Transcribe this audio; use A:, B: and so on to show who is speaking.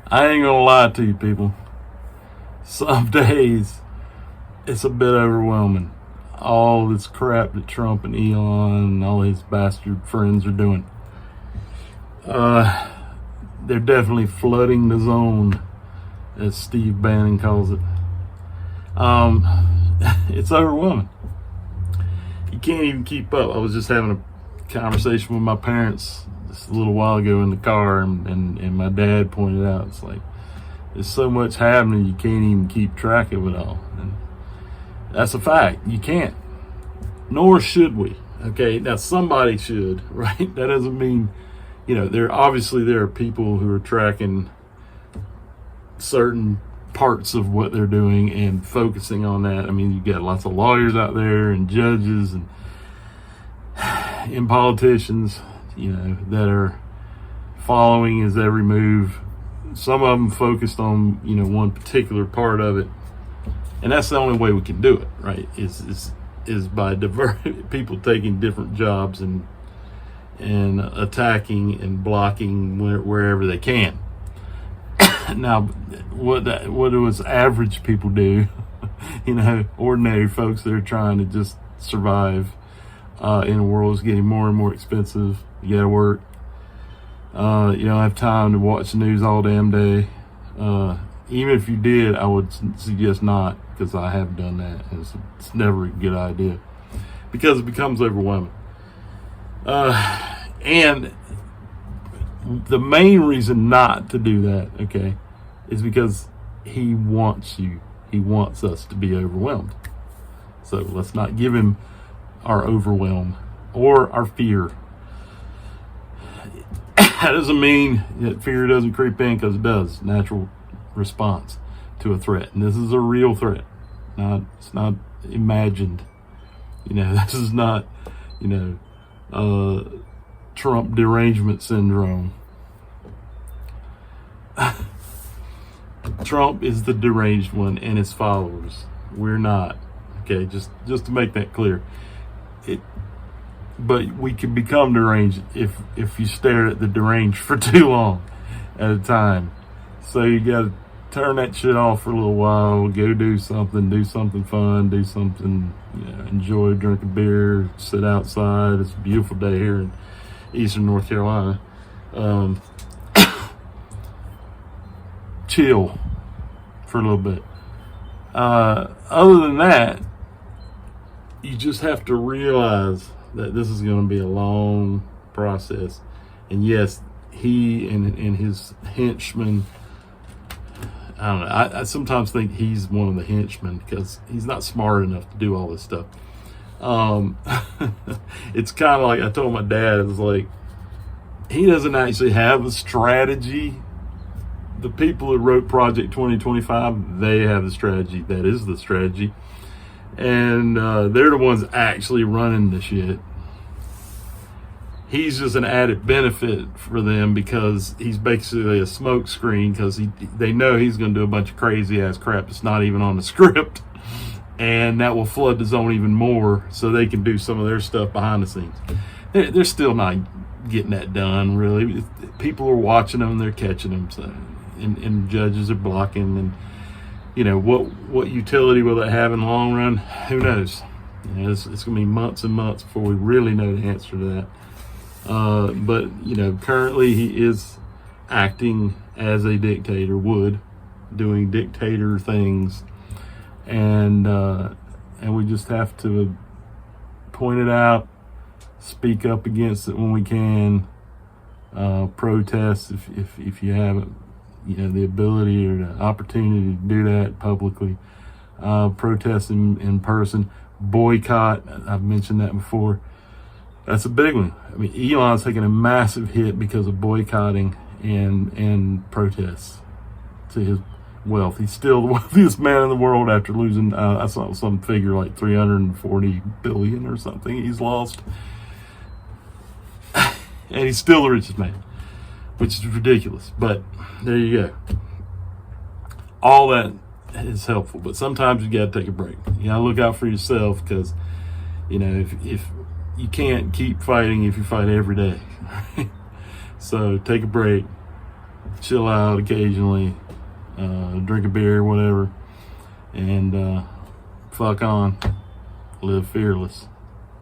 A: I ain't gonna lie to you people. Some days it's a bit overwhelming. All this crap that Trump and Elon and all his bastard friends are doing. They're definitely flooding the zone, as Steve Bannon calls it. It's overwhelming. You can't even keep up. I was just having a conversation with my parents just a little while ago in the car, and my dad pointed out, it's like, there's so much happening, you can't even keep track of it all. And that's a fact. You can't. Nor should we. Okay, now somebody should, right? That doesn't mean, there are people who are tracking certain parts of what they're doing and focusing on that. I mean, you got lots of lawyers out there and judges and politicians, that are following his every move. Some of them focused on, one particular part of it. And that's the only way we can do it, right? Is by people taking different jobs and attacking and blocking wherever they can. Now, what does average people do? Ordinary folks that are trying to just survive in a world that's getting more and more expensive. You gotta work. You don't have time to watch the news all damn day. Even if you did, I would suggest not, because I have done that. It's never a good idea because it becomes overwhelming. And the main reason not to do that, okay, is because he wants you. He wants us to be overwhelmed. So let's not give him our overwhelm or our fear. That doesn't mean that fear doesn't creep in, because it does. Natural response to a threat. And this is a real threat. It's not imagined. This is not, Trump derangement syndrome. Trump is the deranged one and his followers. We're not. Okay, just to make that clear. But we can become deranged if you stare at the deranged for too long at a time. So you gotta turn that shit off for a little while, go do something fun, do something, enjoy, drink a beer, sit outside. It's a beautiful day here in Eastern North Carolina. Chill for a little bit. Other than that, you just have to realize that this is going to be a long process. And yes, he and his henchmen, I don't know, I sometimes think he's one of the henchmen because he's not smart enough to do all this stuff. It's kind of like I told my dad, it's like, he doesn't actually have a strategy. The people who wrote Project 2025, they have the strategy. That is the strategy. And they're the ones actually running the shit. He's just an added benefit for them because he's basically a smoke screen, because they know he's going to do a bunch of crazy ass crap that's not even on the script, and that will flood the zone even more so they can do some of their stuff behind the scenes. They're still not getting that done, really. People are watching them, they're catching them, so, and judges are blocking, and what utility will it have in the long run? Who knows? It's going to be months and months before we really know the answer to that. But currently he is acting as a dictator would, doing dictator things, and we just have to point it out, speak up against it when we can, protest if you have the ability or the opportunity to do that publicly, protest in person, boycott. I've mentioned that before. That's a big one. I mean, Elon's taking a massive hit because of boycotting and protests to his wealth. He's still the wealthiest man in the world after losing, I saw some figure like 340 billion or something he's lost. And he's still the richest man, which is ridiculous. But there you go. All that is helpful, but sometimes you got to take a break. You got to look out for yourself, because, if you can't keep fighting if you fight every day. So take a break, chill out occasionally, drink a beer, whatever, and fuck on. Live fearless.